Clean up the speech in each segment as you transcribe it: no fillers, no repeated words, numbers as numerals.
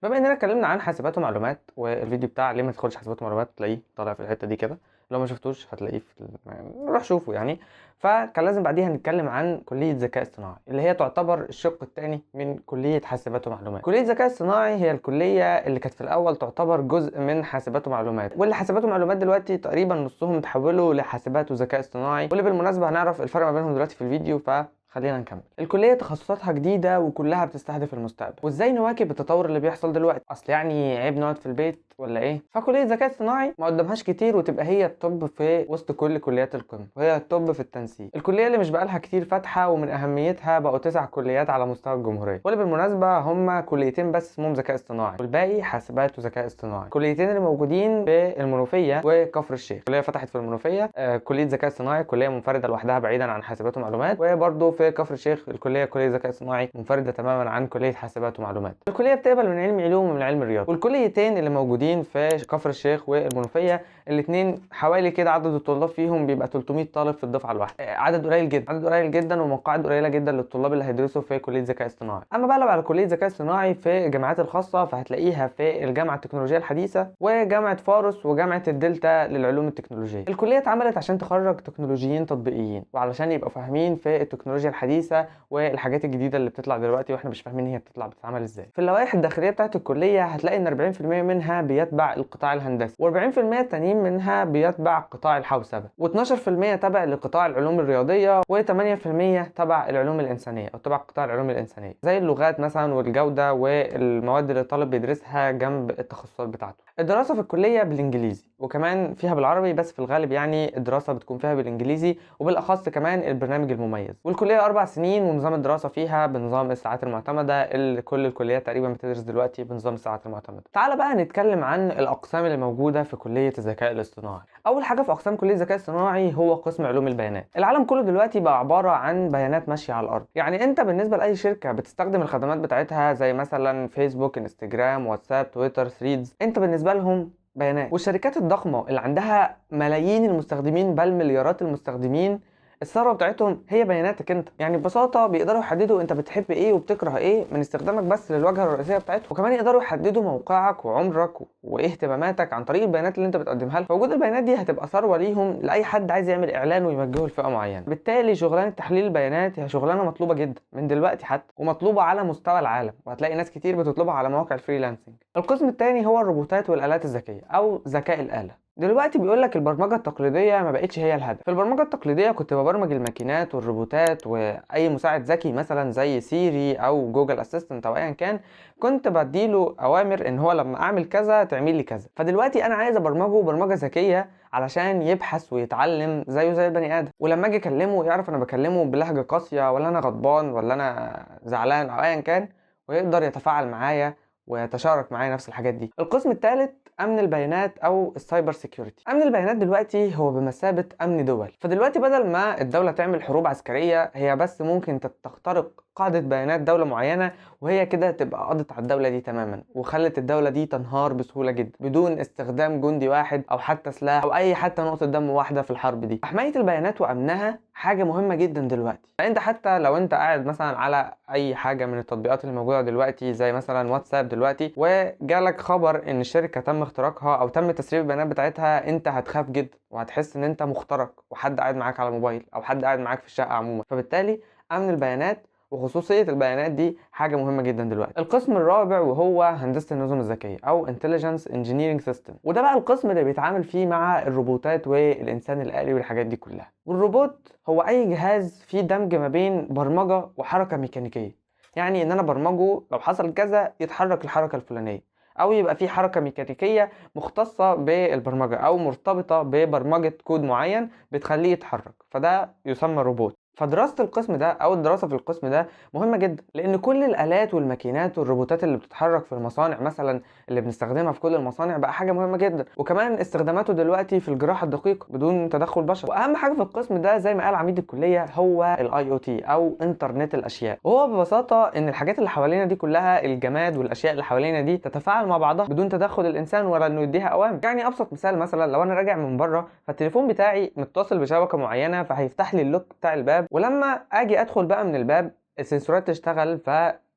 بما اننا اتكلمنا عن حاسبات ومعلومات، والفيديو بتاع ليه ما تدخلش حاسبات ومعلومات تلاقيه طالع في الحته دي كده. لو ما شفتوش هتلاقيه يعني روح شوفه يعني. فكان لازم بعديها نتكلم عن كليه ذكاء اصطناعي اللي هي تعتبر الشق الثاني من كليه حاسبات ومعلومات. كليه ذكاء اصطناعي هي الكليه اللي كانت في الاول تعتبر جزء من حاسبات ومعلومات، واللي حاسبات ومعلومات دلوقتي تقريبا نصهم تحولوا لحاسبات وذكاء اصطناعي، واللي بالمناسبه هنعرف الفرق ما بينهم دلوقتي في الفيديو. خلينا نكمل. الكلية تخصصاتها جديدة وكلها بتستهدف المستقبل، وازاي نواكب التطور اللي بيحصل دلوقتي. اصل يعني عيب نقعد في البيت ولا ايه؟ فكلية ذكاء اصطناعي ما قدامهاش كتير وتبقى هي التوب في وسط كل كليات القمة، وهي التوب في التنسيق. الكلية اللي مش بقالها كتير فاتحة، ومن اهميتها بقوا 9 كليات على مستوى الجمهورية، واللي بالمناسبة هم كليتين بس اسمهم ذكاء اصطناعي، والباقي حاسبات وذكاء اصطناعي. الكليتين اللي موجودين في المنوفية وكفر الشيخ. كلية فتحت في المنوفية كلية ذكاء اصطناعي، كلية منفردة لوحدها بعيدا عن حاسبات ومعلومات، وبرضه في كفر الشيخ كلية ذكاء صناعي منفردة تماما عن كلية حاسبات ومعلومات. الكلية بتقبل من علم علوم ومن علم الرياضة. والكليتين اللي موجودين في كفر الشيخ والمنوفية الاثنين حوالي كده عدد الطلاب فيهم بيبقى 300 طالب في الدفعة الواحدة. عدد قليل جدا، عدد قليل جدا، ومقاعد قليلة جدا للطلاب اللي هيدرسوا في كلية ذكاء اصطناعي. اما بقى لو على كلية ذكاء اصطناعي في الجامعات الخاصة فهتلاقيها في الجامعة التكنولوجية الحديثة وجامعة فاروس وجامعة الدلتا للعلوم التكنولوجية. الكلية اتعملت عشان تخرج تكنولوجيين تطبيقيين، وعلشان يبقوا فاهمين في التكنولوجيا الحديثة والحاجات الجديده اللي بتطلع دلوقتي واحنا مش فاهمين هي بتتعمل ازاي. في اللوائح الداخليه بتاعه الكليه هتلاقي ان 40% منها بيتبع القطاع الهندسي، و40% التانيين منها بيتبع قطاع الحوسبه، و12% تبع لقطاع العلوم الرياضيه، و8% تبع العلوم الانسانيه او تبع قطاع العلوم الانسانيه زي اللغات مثلا والجوده والمواد اللي الطالب بيدرسها جنب التخصصات بتاعته. الدراسه في الكليه بالانجليزي وكمان فيها بالعربي، بس في الغالب يعني الدراسه بتكون فيها بالانجليزي، وبالاخص كمان البرنامج المميز. والكليه 4 سنين، ونظام الدراسه فيها بنظام الساعات المعتمده اللي كل الكليات تقريبا بتدرس دلوقتي بنظام الساعات المعتمده. تعال بقى نتكلم عن الاقسام اللي موجوده في كليه الذكاء الاصطناعي. اول حاجه في اقسام كليه الذكاء الاصطناعي هو قسم علوم البيانات. العالم كله دلوقتي بقى عباره عن بيانات ماشيه على الارض. يعني انت بالنسبه لاي شركه بتستخدم الخدمات بتاعتها زي مثلا فيسبوك، انستجرام، واتساب، تويتر، ثريدز، انت بالنسبه لهم بيانات. والشركات الضخمه اللي عندها ملايين المستخدمين بل مليارات المستخدمين، الثروه بتاعتهم هي بياناتك انت. يعني ببساطه بيقدروا يحددوا انت بتحب ايه وبتكره ايه من استخدامك بس للواجهه الرئيسيه بتاعتهم، وكمان يقدروا يحددوا موقعك وعمرك وايه اهتماماتك عن طريق البيانات اللي انت بتقدمها لهم. فوجود البيانات دي هتبقى ثروه ليهم لاي حد عايز يعمل اعلان ويوجهه لفئه معينه. بالتالي شغلانه تحليل البيانات هي شغلانه مطلوبه جدا من دلوقتي حتى، ومطلوبه على مستوى العالم، وهتلاقي ناس كتير بتطلبها على مواقع الفريلانسنج. القسم الثاني هو الروبوتات والالات الذكيه او ذكاء الاله. دلوقتي بيقول لك البرمجه التقليديه ما بقتش هي الهدف. في البرمجه التقليديه كنت ببرمج الماكينات والروبوتات واي مساعد ذكي مثلا زي سيري او جوجل اسيستنت او ايا كان، كنت بديله اوامر ان هو لما اعمل كذا تعمل لي كذا. فدلوقتي انا عايز ابرمجه برمجه ذكيه علشان يبحث ويتعلم زيه زي البني ادم، ولما اجي اكلمه يعرف انا بكلمه بلهجه قاسيه ولا انا غضبان ولا انا زعلان او ايا كان، ويقدر يتفاعل معايا ويتشارك معايا نفس الحاجات دي. القسم الثالث امن البيانات او السايبر سيكيورتي. امن البيانات دلوقتي هو بمثابه امن دول. فدلوقتي بدل ما الدوله تعمل حروب عسكريه، هي بس ممكن تخترق قاعده بيانات دوله معينه، وهي كده تبقى قضت على الدوله دي تماما، وخلت الدوله دي تنهار بسهوله جدا بدون استخدام جندي واحد او حتى سلاح او اي حتى نقطه دم واحده في الحرب دي. حمايه البيانات وامنها حاجه مهمه جدا دلوقتي. فانت حتى لو انت قاعد مثلا على اي حاجه من التطبيقات اللي موجوده دلوقتي زي مثلا واتساب دلوقتي، وجالك خبر ان الشركه تم اختراقها او تم تسريب البيانات بتاعتها، انت هتخاف جدا وهتحس ان انت مخترق وحد قاعد معاك على الموبايل او حد قاعد معاك في الشقه عموما. فبالتالي امن البيانات وخصوصية البيانات دي حاجة مهمة جدا دلوقتي. القسم الرابع وهو هندسة النظم الذكية أو Intelligence Engineering System، وده بقى القسم اللي بيتعامل فيه مع الروبوتات والإنسان الآلي والحاجات دي كلها. والروبوت هو أي جهاز فيه دمج ما بين برمجة وحركة ميكانيكية. يعني إن أنا برمجه لو حصل كذا يتحرك الحركة الفلانية، أو يبقى فيه حركة ميكانيكية مختصة بالبرمجة أو مرتبطة ببرمجة كود معين بتخليه يتحرك، فده يسمى روبوت. فدراسة القسم ده أو الدراسة في القسم ده مهمة جدا، لأن كل الآلات والماكينات والروبوتات اللي بتتحرك في المصانع مثلا اللي بنستخدمها في كل المصانع بقى حاجة مهمة جدا، وكمان استخداماته دلوقتي في الجراحة الدقيقة بدون تدخل بشري. وأهم حاجة في القسم ده زي ما قال عميد الكلية هو الاي او تي أو إنترنت الأشياء، وهو ببساطة إن الحاجات اللي حوالينا دي كلها، الجماد والأشياء اللي حوالينا دي، تتفاعل مع بعضها بدون تدخل الإنسان ولا إنه يديها أوامر. يعني أبسط مثال، مثلا لو أنا راجع من بره فالتليفون بتاعي متصل بشبكة معينة فهيفتح لي اللوك بتاع الباب، ولما اجي ادخل بقى من الباب السنسورات تشتغل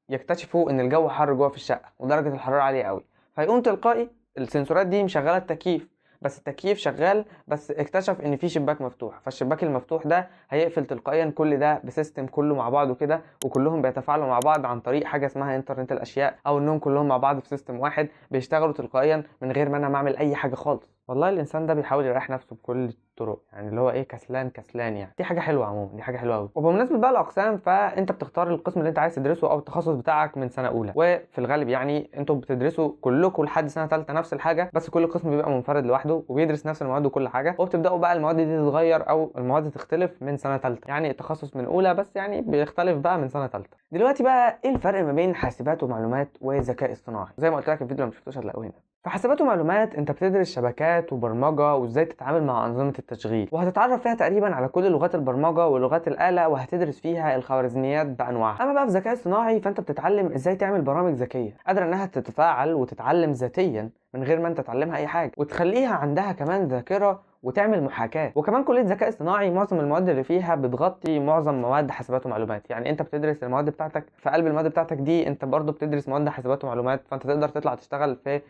يكتشفوا ان الجو حر جوه في الشقه ودرجه الحراره عاليه قوي، فيقوم تلقائي السنسورات دي مشغله التكييف، بس التكييف شغال بس اكتشف ان في شباك مفتوح، فالشباك المفتوح ده هيقفل تلقائيا كل ده بسيستم كله مع بعضه كده، وكلهم بيتفاعلوا مع بعض عن طريق حاجه اسمها انترنت الاشياء، او انهم كلهم مع بعض في سيستم واحد بيشتغلوا تلقائيا من غير ما انا ما اعمل اي حاجه خالص. والله الانسان ده بيحاول يريح نفسه بكل الطرق، يعني اللي هو ايه، كسلان كسلان يعني. دي حاجه حلوه عموما، دي حاجه حلوه قوي. وبمناسبه بقى الاقسام، فانت بتختار القسم اللي انت عايز تدرسه او التخصص بتاعك من سنه اولى، وفي الغالب يعني انتوا بتدرسوا كلكم لحد سنه ثالثه نفس الحاجه، بس كل قسم بيبقى منفرد لوحده وبيدرس نفس المواد وكل حاجه، وبتبداوا بقى المواد دي تتغير او المواد تختلف من سنه ثالثه، يعني التخصص من اولى بس يعني بيختلف بقى من سنه ثالثه. دلوقتي بقى ايه الفرق ما بين حاسبات ومعلومات وذكاء اصطناعي؟ زي ما قلت لك الفيديو لو مش شفتوش هتلاقوه هنا. في حاسبات ومعلومات انت بتدرس شبكات وبرمجه وازاي تتعامل مع انظمه التشغيل، وهتتعرف فيها تقريبا على كل لغات البرمجه ولغات الاله، وهتدرس فيها الخوارزميات بانواعها. اما بقى في ذكاء اصطناعي فانت بتتعلم ازاي تعمل برامج ذكيه قادره انها تتفاعل وتتعلم ذاتيا من غير ما انت تعلمها اي حاجه، وتخليها عندها كمان ذاكره وتعمل محاكاه. وكمان كليه ذكاء اصطناعي معظم المواد اللي فيها بتغطي معظم مواد حاسبات ومعلومات، يعني انت بتدرس المواد بتاعتك في قلب المواد بتاعتك دي انت برضو بتدرس مواد حاسبات ومعلومات، فانت تقدر تطلع تشتغل في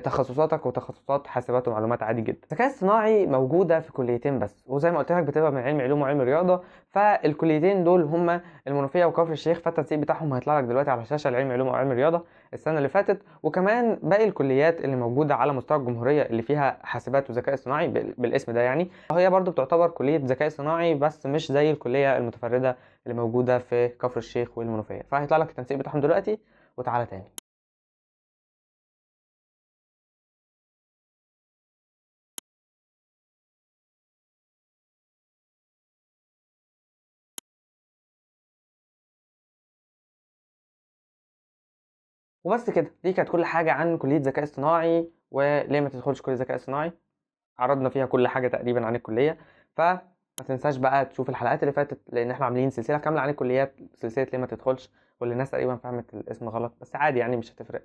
تخصصاتك وتخصصات حاسبات ومعلومات عادي جدا. الذكاء الصناعي موجوده في كليتين بس، وزي ما قلت لك بتبقى من علم علوم وعلم رياضه، فالكليتين دول هما المنوفيه وكفر الشيخ، فالتنسيق بتاعهم هيطلع لك دلوقتي على الشاشه، العلم علوم وعلم رياضه السنه اللي فاتت، وكمان باقي الكليات اللي موجوده على مستوى الجمهوريه اللي فيها حاسبات وذكاء اصطناعي بالاسم ده يعني، هي برضو بتعتبر كليه ذكاء اصطناعي بس مش زي الكليه المتفرده اللي موجوده في كفر الشيخ والمنوفيه. فهيطلع لك التنسيق بتاعهم دلوقتي وتعالى تاني. وبس كده، دي كانت كل حاجة عن كلية ذكاء اصطناعي وليه ما تدخلش كلية ذكاء اصطناعي. عرضنا فيها كل حاجة تقريبا عن الكلية، فما تنساش بقى تشوف الحلقات اللي فاتت لأن احنا عاملين سلسلة كاملة عن الكليات، سلسلة ليه ما تدخلش، واللي الناس تقريبا فهمت الاسم غلط بس عادي يعني مش هتفرق.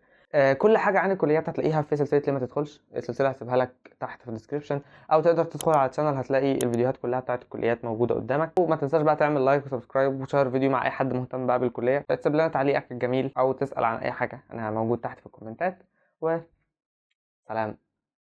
كل حاجة عن الكليات هتلاقيها في سلسلة ليه ما تدخلش، السلسلة هسيبها لك تحت في الديسكريبشن، أو تقدر تدخل على الشانل هتلاقي الفيديوهات كلها بتاعت الكليات موجودة قدامك. وما تنساش بقى تعمل لايك وسبسكرايب وشير الفيديو مع أي حد مهتم بقى بالكلية، تسيب لنا تعليقك الجميل أو تسأل عن أي حاجة، أنا موجود تحت في الكومنتات. وسلام.